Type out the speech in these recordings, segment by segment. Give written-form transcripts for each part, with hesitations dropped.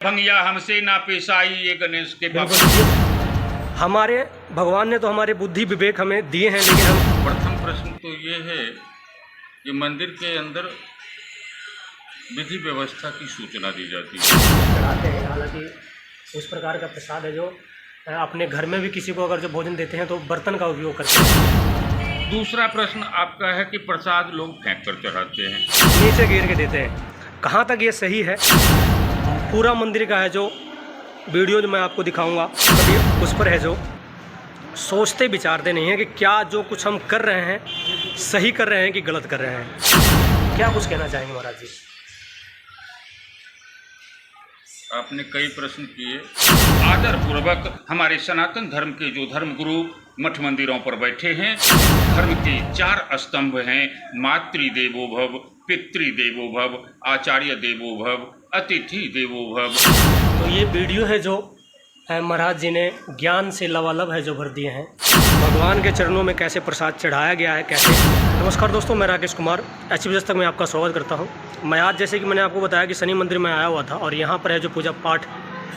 भंगिया हमसे ना पेश आई ये गणेश के बाबा। हमारे भगवान ने तो हमारे बुद्धि विवेक हमें दिए हैं, लेकिन हम प्रथम प्रश्न तो ये है कि मंदिर के अंदर विधि व्यवस्था की सूचना दी जाती है। चढ़ाते हैं। हालांकि उस प्रकार का प्रसाद है जो अपने घर में भी किसी को अगर जो भोजन देते हैं तो बर्तन का उपयोग करते हैं। दूसरा प्रश्न आपका है कि प्रसाद लोग फेंक कर चढ़ाते हैं, नीचे गिर के देते हैं। कहाँ तक ये सही है? पूरा मंदिर का है जो वीडियो जो मैं आपको दिखाऊंगा, कभी उस पर है जो सोचते विचारते नहीं हैं कि क्या जो कुछ हम कर रहे हैं सही कर रहे हैं कि गलत कर रहे हैं। क्या कुछ कहना चाहेंगे महाराज जी? आपने कई प्रश्न किए। आदर पूर्वक हमारे सनातन धर्म के जो धर्मगुरु मठ मंदिरों पर बैठे हैं, धर्म के 4 स्तंभ हैं, मातृदेवो भव, पितृदेवो भव, आचार्य देवो भव, अतिथि देवो भव। तो ये वीडियो है जो महाराज जी ने ज्ञान से लबालब है जो भर दिए हैं। भगवान के चरणों में कैसे प्रसाद चढ़ाया गया है, कैसे। नमस्कार दोस्तों, मैं राकेश कुमार HBS तक मैं आपका स्वागत करता हूं। मैं आज जैसे कि मैंने आपको बताया कि शनि मंदिर में आया हुआ था और यहाँ पर है जो पूजा पाठ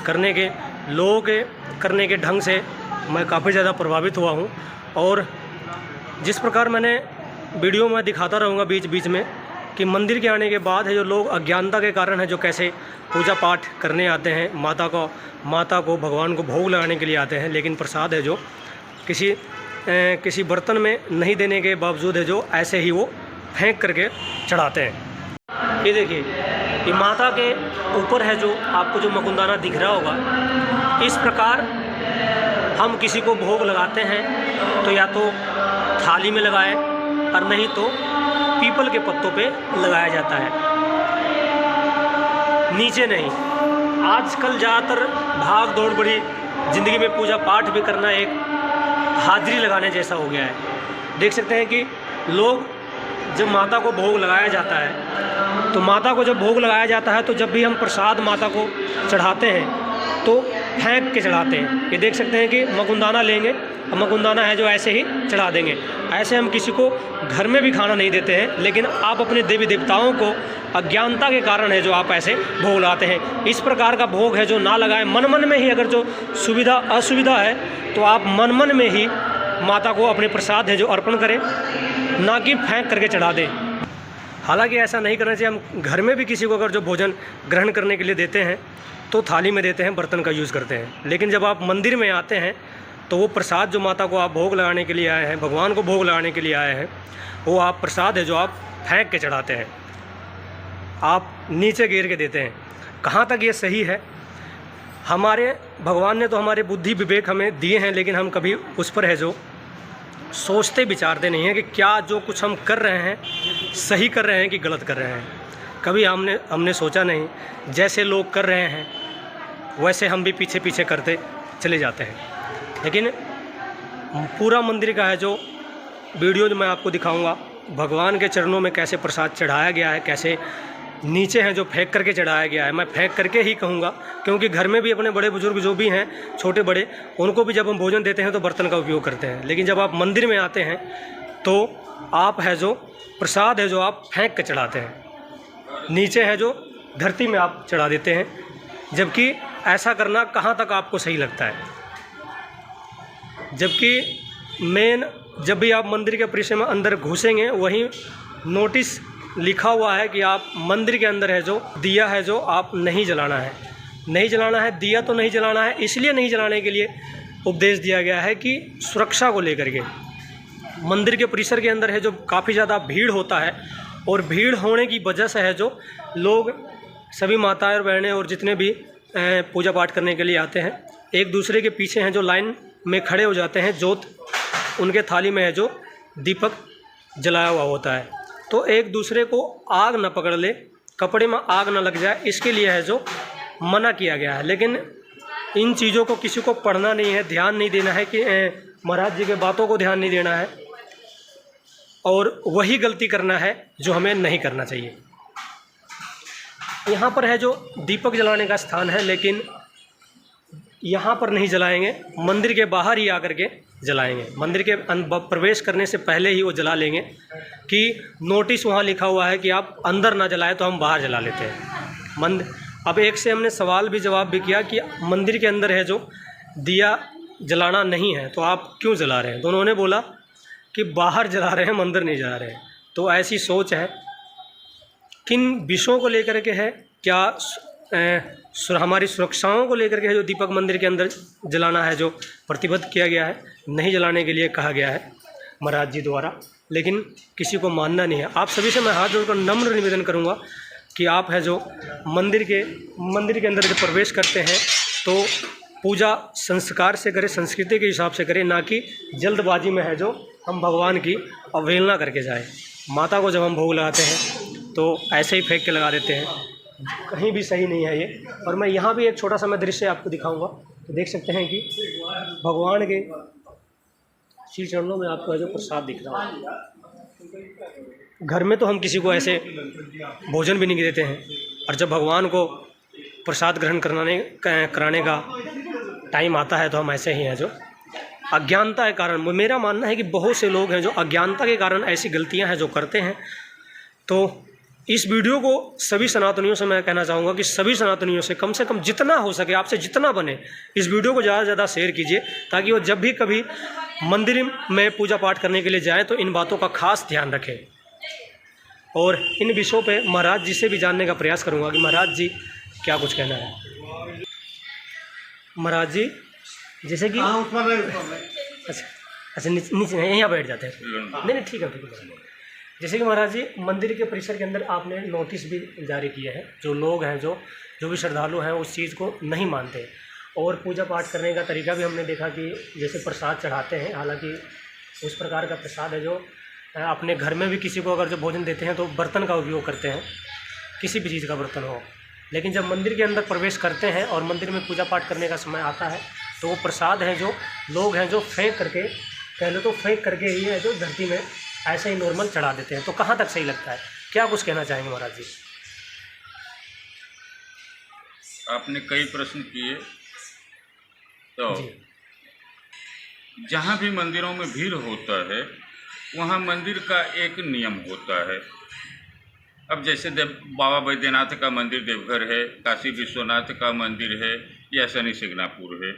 करने के लोगों के करने के ढंग से मैं काफ़ी ज़्यादा प्रभावित हुआ हूँ। और जिस प्रकार मैंने वीडियो में दिखाता रहूँगा बीच बीच में कि मंदिर के आने के बाद है जो लोग अज्ञानता के कारण है जो कैसे पूजा पाठ करने आते हैं, माता को भगवान को भोग लगाने के लिए आते हैं, लेकिन प्रसाद है जो किसी बर्तन में नहीं देने के बावजूद है जो ऐसे ही वो फेंक करके चढ़ाते हैं। ये देखिए, ये माता के ऊपर है जो आपको जो मकुंदाना दिख रहा होगा, इस प्रकार हम किसी को भोग लगाते हैं तो या तो थाली में लगाएं और नहीं तो पीपल के पत्तों पे लगाया जाता है, नीचे नहीं। आजकल ज़्यादातर भाग दौड़ बड़ी ज़िंदगी में पूजा पाठ भी करना एक हाजिरी लगाने जैसा हो गया है। देख सकते हैं कि लोग जब माता को भोग लगाया जाता है तो माता को जब भोग लगाया जाता है तो जब भी हम प्रसाद माता को चढ़ाते हैं तो फेंक के चढ़ाते हैं। ये देख सकते हैं कि मकुंदाना लेंगे और मकुंदाना है जो ऐसे ही चढ़ा देंगे। ऐसे हम किसी को घर में भी खाना नहीं देते हैं, लेकिन आप अपने देवी देवताओं को अज्ञानता के कारण है जो आप ऐसे भोग लगाते हैं। इस प्रकार का भोग है जो ना लगाएं। मन में ही अगर जो असुविधा है तो आप मन में ही माता को अपने प्रसाद है जो अर्पण करें, ना कि फेंक करके चढ़ा दें। हालांकि ऐसा नहीं करना चाहिए। हम घर में भी किसी को अगर जो भोजन ग्रहण करने के लिए देते हैं तो थाली में देते हैं, बर्तन का यूज़ करते हैं। लेकिन जब आप मंदिर में आते हैं तो वो प्रसाद जो माता को आप भोग लगाने के लिए आए हैं, भगवान को भोग लगाने के लिए आए हैं, वो आप प्रसाद है जो आप फेंक के चढ़ाते हैं, आप नीचे गिर के देते हैं। कहाँ तक ये सही है? हमारे भगवान ने तो हमारे बुद्धि विवेक हमें दिए हैं, लेकिन हम कभी उस पर है जो सोचते विचारते नहीं हैं कि क्या जो कुछ हम कर रहे हैं सही कर रहे हैं कि गलत कर रहे हैं। कभी हमने सोचा नहीं। जैसे लोग कर रहे हैं वैसे हम भी पीछे पीछे करते चले जाते हैं। लेकिन पूरा मंदिर का है जो वीडियो जो मैं आपको दिखाऊंगा, भगवान के चरणों में कैसे प्रसाद चढ़ाया गया है, कैसे नीचे हैं जो फेंक करके चढ़ाया गया है। मैं फेंक करके ही कहूँगा, क्योंकि घर में भी अपने बड़े बुजुर्ग जो भी हैं, छोटे बड़े, उनको भी जब हम भोजन देते हैं तो बर्तन का उपयोग करते हैं। लेकिन जब आप मंदिर में आते हैं तो आप है जो प्रसाद है जो आप फेंक के चढ़ाते हैं, नीचे है जो धरती में आप चढ़ा देते हैं। जबकि ऐसा करना कहाँ तक आपको सही लगता है? जबकि जब भी आप मंदिर के परिसर में अंदर घुसेंगे, वहीं नोटिस लिखा हुआ है कि आप मंदिर के अंदर है जो दिया है जो आप नहीं जलाना है, नहीं जलाना है। दिया तो नहीं जलाना है, इसलिए नहीं जलाने के लिए उपदेश दिया गया है कि सुरक्षा को लेकर के। मंदिर के परिसर के अंदर है जो काफ़ी ज़्यादा भीड़ होता है, और भीड़ होने की वजह से है जो लोग सभी माताएं और बहनें और जितने भी पूजा पाठ करने के लिए आते हैं, एक दूसरे के पीछे हैं जो लाइन में खड़े हो जाते हैं। जोत उनके थाली में है जो दीपक जलाया हुआ होता है, तो एक दूसरे को आग न पकड़ ले, कपड़े में आग न लग जाए, इसके लिए है जो मना किया गया है। लेकिन इन चीज़ों को किसी को पढ़ना नहीं है, ध्यान नहीं देना है कि महाराज जी के बातों को ध्यान नहीं देना है, और वही गलती करना है जो हमें नहीं करना चाहिए। यहाँ पर है जो दीपक जलाने का स्थान है, लेकिन यहाँ पर नहीं जलाएंगे, मंदिर के बाहर ही आकर के जलाएंगे। मंदिर के प्रवेश करने से पहले ही वो जला लेंगे कि नोटिस वहाँ लिखा हुआ है कि आप अंदर ना जलाएं, तो हम बाहर जला लेते हैं। अब एक से हमने सवाल भी जवाब भी किया कि मंदिर के अंदर है जो दिया जलाना नहीं है तो आप क्यों जला रहे हैं, तो उन्होंने बोला कि बाहर जला रहे हैं, मंदिर नहीं जला रहे हैं। तो ऐसी सोच है। किन विषयों को लेकर के है, क्या हमारी सुरक्षाओं को लेकर के है जो दीपक मंदिर के अंदर जलाना है जो प्रतिबद्ध किया गया है, नहीं जलाने के लिए कहा गया है महाराज जी द्वारा, लेकिन किसी को मानना नहीं है। आप सभी से मैं हाथ जोड़कर नम्र निवेदन करूंगा कि आप है जो मंदिर के अंदर जब प्रवेश करते हैं तो पूजा संस्कार से करें, संस्कृति के हिसाब से करें, ना कि जल्दबाजी में है जो हम भगवान की अवहेलना करके जाएं। माता को जब हम भोग लगाते हैं तो ऐसे ही फेंक के लगा देते हैं, कहीं भी सही नहीं है ये। और मैं यहाँ भी एक छोटा सा मैं दृश्य आपको दिखाऊंगा, तो देख सकते हैं कि भगवान के श्री चरणों में आपको जो प्रसाद दिख रहा है। घर में तो हम किसी को ऐसे भोजन भी नहीं देते हैं, और जब भगवान को प्रसाद ग्रहण कराने का टाइम आता है तो हम ऐसे ही हैं जो अज्ञानता के कारण, मेरा मानना है कि बहुत से लोग हैं जो अज्ञानता के कारण ऐसी गलतियां हैं जो करते हैं। तो इस वीडियो को सभी सनातनियों से मैं कहना चाहूँगा कि सभी सनातनियों से कम जितना हो सके, आपसे जितना बने, इस वीडियो को ज़्यादा से ज़्यादा शेयर कीजिए, ताकि वो जब भी कभी मंदिर में पूजा पाठ करने के लिए जाएँ तो इन बातों का खास ध्यान रखें। और इन विषयों पे महाराज जी से भी जानने का प्रयास करूँगा कि महाराज जी क्या कुछ कहना है। महाराज जी जैसे कि अच्छा नीचे यहाँ बैठ जाते हैं। नहीं ठीक है। जैसे कि महाराज जी मंदिर के परिसर के अंदर आपने नोटिस भी जारी किए हैं, जो लोग हैं जो भी श्रद्धालु हैं उस चीज़ को नहीं मानते, और पूजा पाठ करने का तरीका भी हमने देखा कि जैसे प्रसाद चढ़ाते हैं, हालांकि उस प्रकार का प्रसाद है जो अपने घर में भी किसी को अगर जो भोजन देते हैं तो बर्तन का उपयोग करते हैं, किसी भी चीज़ का बर्तन हो। लेकिन जब मंदिर के अंदर प्रवेश करते हैं और मंदिर में पूजा पाठ करने का समय आता है तो वो प्रसाद है जो लोग हैं जो फेंक करके, कह लो तो फेंक करके ही है जो धरती में ऐसे ही नॉर्मल चढ़ा देते हैं। तो कहाँ तक सही लगता है, क्या कुछ कहना चाहेंगे महाराज जी? आपने कई प्रश्न किए, तो जहाँ भी मंदिरों में भीड़ होता है वहाँ मंदिर का एक नियम होता है। अब जैसे बाबा बैद्यनाथ का मंदिर देवघर है, काशी विश्वनाथ का मंदिर है, या शनि सिंगनापुर है,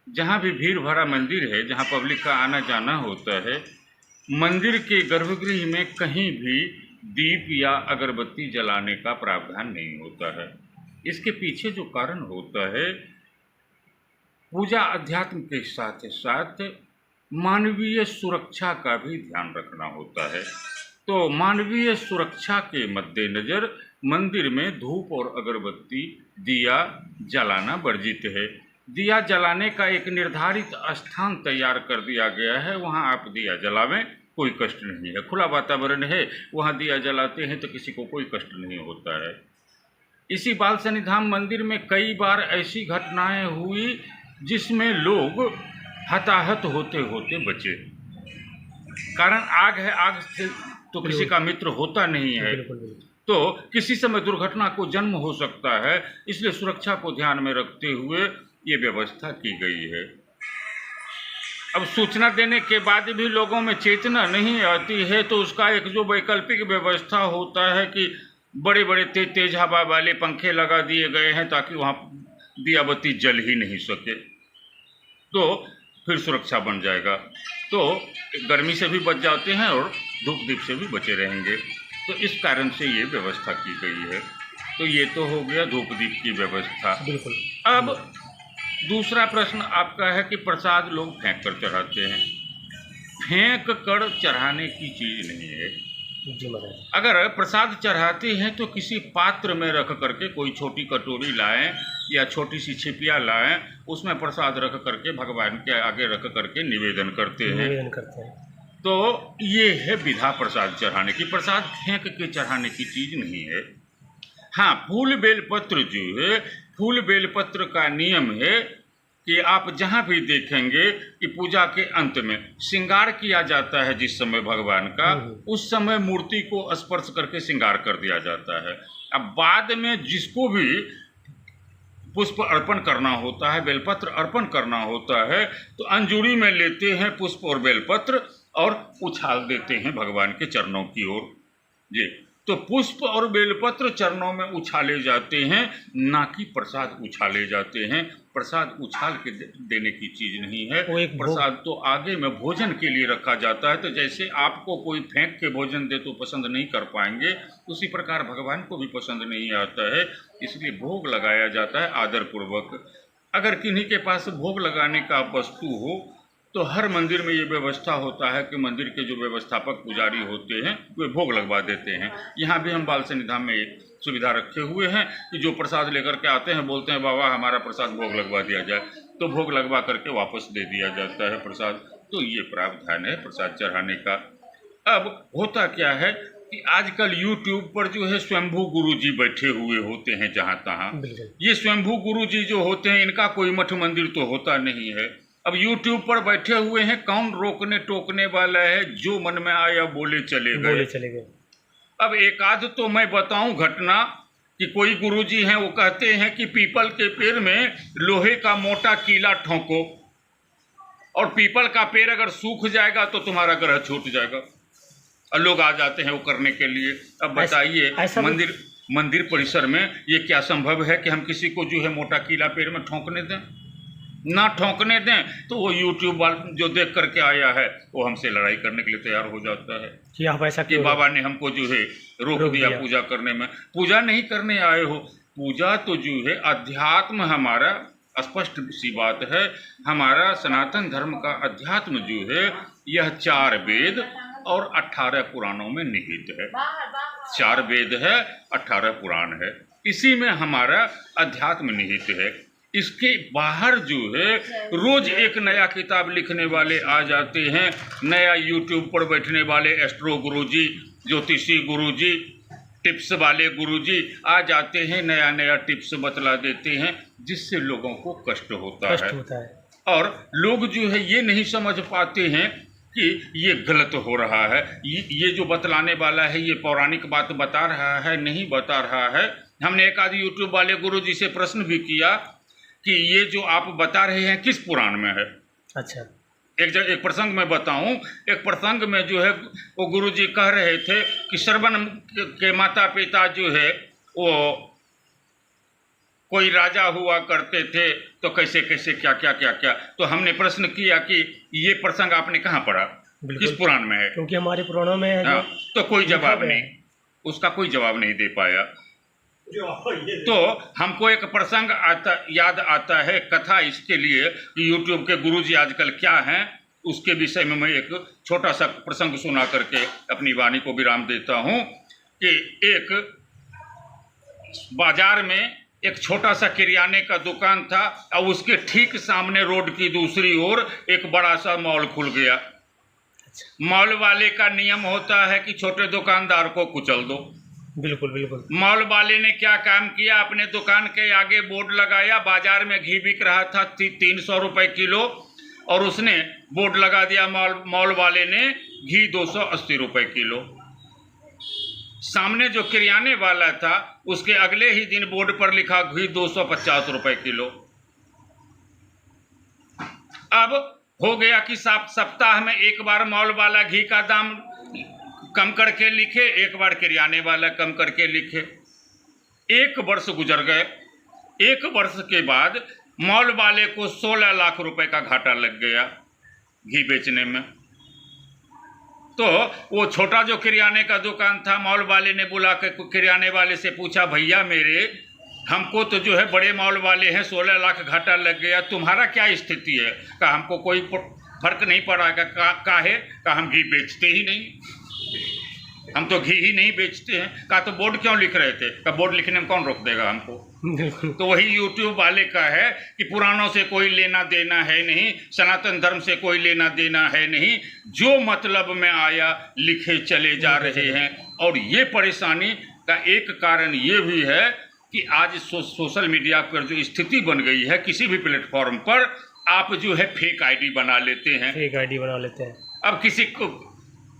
जहाँ भी भीड़ भरा मंदिर है, जहाँ पब्लिक का आना जाना होता है, मंदिर के गर्भगृह में कहीं भी दीप या अगरबत्ती जलाने का प्रावधान नहीं होता है। इसके पीछे जो कारण होता है, पूजा अध्यात्म के साथ साथ मानवीय सुरक्षा का भी ध्यान रखना होता है। तो मानवीय सुरक्षा के मद्देनज़र मंदिर में धूप और अगरबत्ती, दिया जलाना वर्जित है। दिया जलाने का एक निर्धारित स्थान तैयार कर दिया गया है, वहाँ आप दिया जलावें, कोई कष्ट नहीं है। खुला वातावरण है, वहाँ दिया जलाते हैं तो किसी को कोई कष्ट नहीं होता है। इसी बाल सन्निधान मंदिर में कई बार ऐसी घटनाएं हुई जिसमें लोग हताहत होते होते बचे। कारण आग है, आग से तो किसी का मित्र होता नहीं है, तो किसी समय दुर्घटना को जन्म हो सकता है। इसलिए सुरक्षा को ध्यान में रखते हुए ये व्यवस्था की गई है। अब सूचना देने के बाद भी लोगों में चेतना नहीं आती है, तो उसका एक जो वैकल्पिक व्यवस्था होता है कि बड़े बड़े तेज हवा वाले पंखे लगा दिए गए हैं ताकि वहाँ दिया बत्ती जल ही नहीं सके, तो फिर सुरक्षा बन जाएगा। तो गर्मी से भी बच जाते हैं और धूप दीप से भी बचे रहेंगे। तो इस कारण से ये व्यवस्था की गई है। तो ये तो हो गया धूप दीप की व्यवस्था। बिल्कुल। अब दूसरा प्रश्न आपका है कि प्रसाद लोग फेंक कर चढ़ाते हैं। फेंक कर चढ़ाने की चीज़ नहीं है। अगर प्रसाद चढ़ाते हैं तो किसी पात्र में रख करके, कोई छोटी कटोरी लाएं या छोटी सी छिपिया लाएं, उसमें प्रसाद रख करके भगवान के आगे रख करके निवेदन करते हैं। तो ये है विधा प्रसाद चढ़ाने की। प्रसाद फेंक के चढ़ाने की चीज़ नहीं है। हाँ, फूल बेलपत्र जो है, फूल बेलपत्र का नियम है कि आप जहाँ भी देखेंगे कि पूजा के अंत में श्रृंगार किया जाता है, जिस समय भगवान का, उस समय मूर्ति को स्पर्श करके श्रृंगार कर दिया जाता है। अब बाद में जिसको भी पुष्प अर्पण करना होता है, बेलपत्र अर्पण करना होता है, तो अंजूरी में लेते हैं पुष्प और बेलपत्र और उछाल देते हैं भगवान के चरणों की ओर। जी, तो पुष्प और बेलपत्र चरणों में उछाले जाते हैं, ना कि प्रसाद उछाले जाते हैं। प्रसाद उछाल के देने की चीज नहीं है। प्रसाद तो आगे में भोजन के लिए रखा जाता है। तो जैसे आपको कोई फेंक के भोजन दे तो पसंद नहीं कर पाएंगे, उसी प्रकार भगवान को भी पसंद नहीं आता है। इसलिए भोग लगाया जाता है आदर पूर्वक। अगर किन्हीं के पास भोग लगाने का वस्तु हो तो हर मंदिर में ये व्यवस्था होता है कि मंदिर के जो व्यवस्थापक पुजारी होते हैं वे भोग लगवा देते हैं। यहाँ भी हम बाल सन्निधान में एक सुविधा रखे हुए हैं कि जो प्रसाद लेकर के आते हैं बोलते हैं बाबा हमारा प्रसाद भोग लगवा दिया जाए, तो भोग लगवा करके वापस दे दिया जाता है प्रसाद। तो ये प्रावधान है प्रसाद चढ़ाने का। अब होता क्या है कि आजकल YouTube पर जो है स्वयंभू गुरु जी बैठे हुए होते हैं जहाँ तहाँ। ये स्वयंभू गुरु जी जो होते हैं इनका कोई मठ मंदिर तो होता नहीं है। अब YouTube पर बैठे हुए हैं, कौन रोकने टोकने वाला है? जो मन में आया बोले चले गए। अब एक आध तो मैं बताऊं घटना कि कोई गुरुजी हैं वो कहते हैं कि पीपल के पेड़ में लोहे का मोटा कीला ठोको और पीपल का पेड़ अगर सूख जाएगा तो तुम्हारा ग्रह छूट जाएगा। और लोग आ जाते हैं वो करने के लिए। अब बताइए मंदिर परिसर में ये क्या संभव है कि हम किसी को जो है मोटा कीला पेड़ में ठोकने दें? ना ठोकने दें तो वो YouTube वाला जो देख करके आया है वो हमसे लड़ाई करने के लिए तैयार हो जाता है कि आप ऐसा कि बाबा ने हमको जो है रोक दिया पूजा करने में। पूजा नहीं करने आए हो, पूजा तो जो है अध्यात्म हमारा स्पष्ट सी बात है। हमारा सनातन धर्म का अध्यात्म जो है यह 4 वेद और 18 पुराणों में निहित है। 4 वेद है, 18 पुराण है, इसी में हमारा अध्यात्म निहित है। इसके बाहर जो है रोज एक नया किताब लिखने वाले आ जाते हैं, नया YouTube पर बैठने वाले एस्ट्रो गुरुजी, ज्योतिषी गुरुजी, टिप्स वाले गुरुजी आ जाते हैं, नया नया टिप्स बतला देते हैं जिससे लोगों को कष्ट होता है। और लोग जो है ये नहीं समझ पाते हैं कि ये गलत हो रहा है। ये जो बतलाने वाला है ये पौराणिक बात बता रहा है, नहीं बता रहा है। हमने एक आध YouTube वाले गुरुजी से प्रश्न भी किया कि ये जो आप बता रहे हैं किस पुराण में है। अच्छा, एक प्रसंग में बताऊं, एक प्रसंग में जो है वो गुरुजी कह रहे थे कि श्रवण के माता पिता जो है वो कोई राजा हुआ करते थे तो कैसे कैसे क्या क्या क्या क्या। तो हमने प्रश्न किया कि ये प्रसंग आपने कहाँ पढ़ा, किस पुराण में है? क्योंकि हमारे पुराणों में है। हाँ, तो कोई जवाब नहीं, उसका कोई जवाब नहीं दे पाया। तो हमको एक प्रसंग याद आता है कथा इसके लिए कि YouTube के गुरुजी आजकल क्या हैं उसके विषय में मैं एक छोटा सा प्रसंग सुना करके अपनी वाणी को विराम देता हूँ कि एक बाजार में एक छोटा सा किराने का दुकान था और उसके ठीक सामने रोड की दूसरी ओर एक बड़ा सा मॉल खुल गया। मॉल वाले का नियम होता है कि छोटे दुकानदार को कुचल दो। बिल्कुल बिल्कुल। मॉल वाले ने क्या काम किया, अपने दुकान के आगे बोर्ड लगाया, बाजार में घी बिक रहा था 300 रुपए किलो और उसने बोर्ड लगा दिया मॉल वाले ने घी 280 रुपए किलो। सामने जो किराने वाला था उसके अगले ही दिन बोर्ड पर लिखा घी 250 रुपए किलो। अब हो गया कि सप्ताह में एक बार मॉल वाला घी का दाम कम करके लिखे, एक बार किराने वाला कम करके लिखे। 1 वर्ष गुजर गए। 1 वर्ष के बाद मॉल वाले को 16 लाख रुपए का घाटा लग गया घी बेचने में। तो वो छोटा जो किराने का दुकान था, मॉल वाले ने बुला के किराने वाले से पूछा, भैया मेरे हमको तो जो है बड़े मॉल वाले हैं 16 लाख घाटा लग गया, तुम्हारा क्या स्थिति है? कहा हमको कोई फर्क नहीं पड़ा। काहे? कहा हम घी बेचते ही नहीं, हम तो घी ही नहीं बेचते हैं। कहा तो बोर्ड क्यों लिख रहे थे? कहा बोर्ड लिखने में कौन रोक देगा हमको। तो वही YouTube वाले का है कि पुराणों से कोई लेना देना है नहीं, सनातन धर्म से कोई लेना देना है नहीं, जो मतलब में आया लिखे चले जा रहे हैं। और ये परेशानी का एक कारण ये भी है कि आज सोशल मीडिया पर जो स्थिति बन गई है, किसी भी प्लेटफॉर्म पर आप जो है फेक आईडी बना लेते हैं। फेक आईडी बना लेते हैं। अब किसी को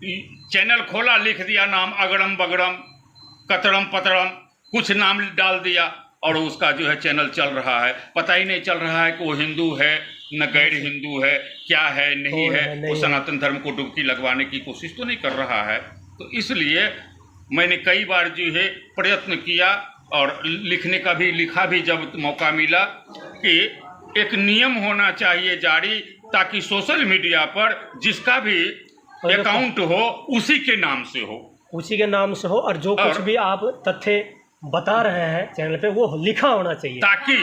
चैनल खोला, लिख दिया नाम अगड़म बगड़म कतरम पतरम, कुछ नाम डाल दिया और उसका जो है चैनल चल रहा है। पता ही नहीं चल रहा है कि वो हिंदू है न गैर हिंदू है, क्या है नहीं है। वो सनातन धर्म को डुबकी लगवाने की कोशिश तो नहीं कर रहा है। तो इसलिए मैंने कई बार जो है प्रयत्न किया और लिखा भी जब मौका मिला कि एक नियम होना चाहिए जारी, ताकि सोशल मीडिया पर जिसका भी अकाउंट हो उसी के नाम से हो, और जो कुछ भी आप तथ्य बता रहे हैं चैनल पे वो लिखा होना चाहिए, ताकि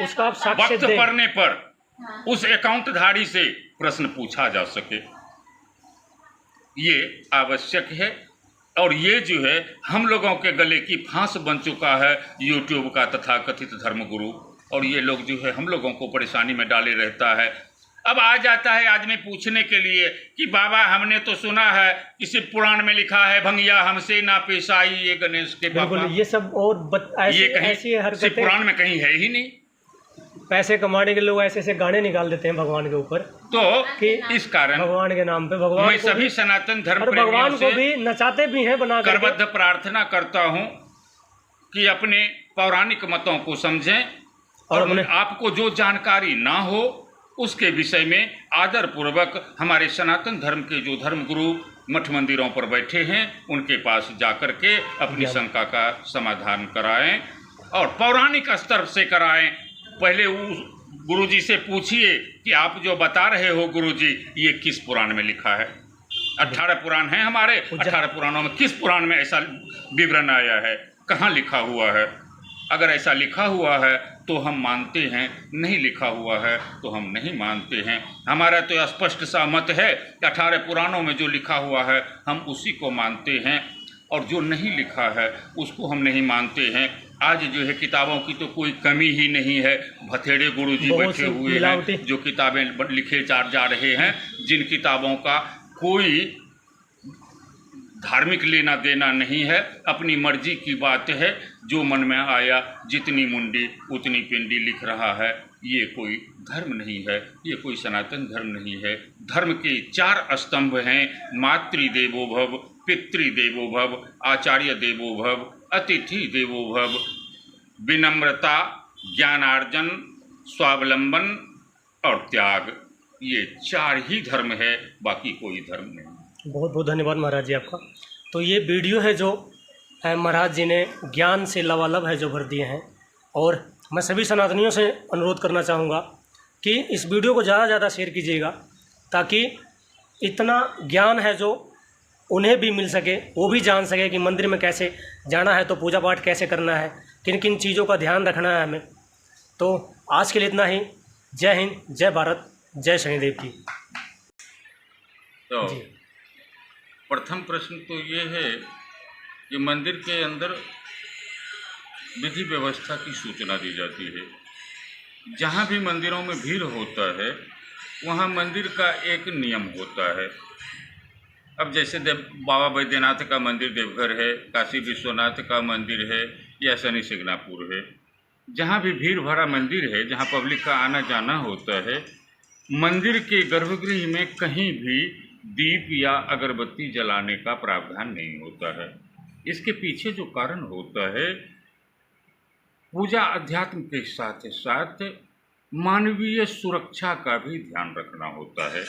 उसका आप साक्ष्य वक्त पड़ने पर उस अकाउंट धारी से प्रश्न पूछा जा सके। ये आवश्यक है और ये जो है हम लोगों के गले की फांस बन चुका है यूट्यूब का तथाकथित धर्मगुरु, और ये लोग जो है हम लोगों को परेशानी में डाले रहता है। अब आ जाता है आदमी पूछने के लिए कि बाबा हमने तो सुना है किसी पुराण में लिखा है भंगिया हमसे ना पेश आई, ये गणेश के बाबा ये सब और ऐसी हरकतें पुराण में कहीं है ही नहीं। पैसे कमाने के लोग ऐसे ऐसे गाने निकाल देते हैं भगवान के ऊपर, तो कि इस कारण भगवान के नाम पे भगवान सभी सनातन धर्म भगवान को भी नचाते भी हैं बना करबद्ध प्रार्थना करता हूँ कि अपने पौराणिक मतों को समझें और आपको जो जानकारी ना हो उसके विषय में आदर पूर्वक हमारे सनातन धर्म के जो धर्मगुरु मठ मंदिरों पर बैठे हैं उनके पास जाकर के अपनी शंका का समाधान कराएं और पौराणिक स्तर से कराएं। पहले उस गुरुजी से पूछिए कि आप जो बता रहे हो गुरुजी ये किस पुराण में लिखा है। 18 पुराण हैं हमारे, 18 पुराणों में किस पुराण में ऐसा विवरण आया है, कहाँ लिखा हुआ है। अगर ऐसा लिखा हुआ है तो हम मानते हैं, नहीं लिखा हुआ है तो हम नहीं मानते हैं। हमारा तो स्पष्ट सा मत है 18 पुराणों में जो लिखा हुआ है हम उसी को मानते हैं और जो नहीं लिखा है उसको हम नहीं मानते हैं। आज जो है किताबों की तो कोई कमी ही नहीं है, भथेड़े गुरुजी बैठे हुए हैं जो किताबें लिखे जा रहे हैं, जिन किताबों का कोई धार्मिक लेना देना नहीं है, अपनी मर्जी की बात है, जो मन में आया जितनी मुंडी उतनी पिंडी लिख रहा है। ये कोई धर्म नहीं है, ये कोई सनातन धर्म नहीं है। धर्म के 4 स्तंभ हैं, मातृदेवो भव, पितृदेवो भव, आचार्य देवो भव, अतिथि देवो भव, विनम्रता, ज्ञानार्जन, स्वावलंबन और त्याग। ये 4 ही धर्म है, बाकी कोई धर्म नहीं। बहुत बहुत धन्यवाद महाराज जी आपका। तो ये वीडियो है जो महाराज जी ने ज्ञान से लबालब है जो भर दिए हैं, और मैं सभी सनातनियों से अनुरोध करना चाहूँगा कि इस वीडियो को ज़्यादा से ज़्यादा शेयर कीजिएगा, ताकि इतना ज्ञान है जो उन्हें भी मिल सके, वो भी जान सके कि मंदिर में कैसे जाना है, तो पूजा पाठ कैसे करना है, किन किन चीज़ों का ध्यान रखना है हमें। तो आज के लिए इतना ही। जय हिंद, जय भारत, जय शनिदेव की। तो प्रथम प्रश्न तो ये है कि मंदिर के अंदर विधि व्यवस्था की सूचना दी जाती है। जहाँ भी मंदिरों में भीड़ होता है वहाँ मंदिर का एक नियम होता है। अब जैसे बाबा बैद्यनाथ का मंदिर देवघर है, काशी विश्वनाथ का मंदिर है या शनि सिंगनापुर है, जहाँ भी भीड़ भरा मंदिर है, जहाँ पब्लिक का आना जाना होता है, मंदिर के गर्भगृह में कहीं भी दीप या अगरबत्ती जलाने का प्रावधान नहीं होता है। इसके पीछे जो कारण होता है, पूजा अध्यात्म के साथ साथ मानवीय सुरक्षा का भी ध्यान रखना होता है।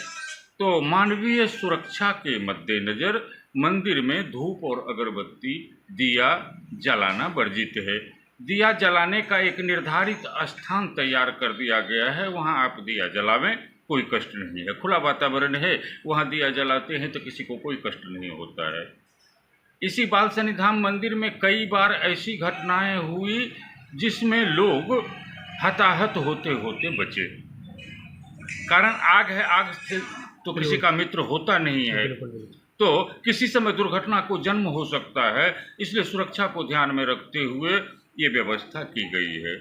तो मानवीय सुरक्षा के मद्देनज़र मंदिर में धूप और अगरबत्ती, दिया जलाना वर्जित है। दिया जलाने का एक निर्धारित स्थान तैयार कर दिया गया है, वहाँ आप दिया जलावें, कोई कष्ट नहीं है। खुला वातावरण है, वहाँ दिया जलाते हैं तो किसी को कोई कष्ट नहीं होता है। इसी बाल सन्निधान मंदिर में कई बार ऐसी घटनाएं हुई जिसमें लोग हताहत होते होते बचे। कारण आग है, आग से तो किसी का मित्र होता नहीं है, तो किसी समय दुर्घटना को जन्म हो सकता है। इसलिए सुरक्षा को ध्यान में रखते हुए ये व्यवस्था की गई है।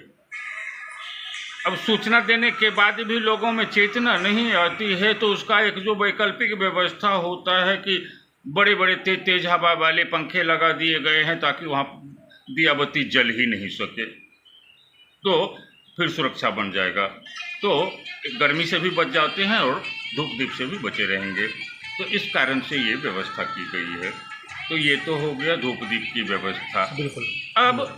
अब सूचना देने के बाद भी लोगों में चेतना नहीं आती है, तो उसका एक जो वैकल्पिक व्यवस्था होता है कि बड़े बड़े तेज हवा वाले पंखे लगा दिए गए हैं ताकि वहाँ दिया बत्ती जल ही नहीं सके, तो फिर सुरक्षा बन जाएगा। तो गर्मी से भी बच जाते हैं और धूप दीप से भी बचे रहेंगे। तो इस कारण से ये व्यवस्था की गई है। तो ये तो हो गया धूप दीप की व्यवस्था। बिल्कुल। अब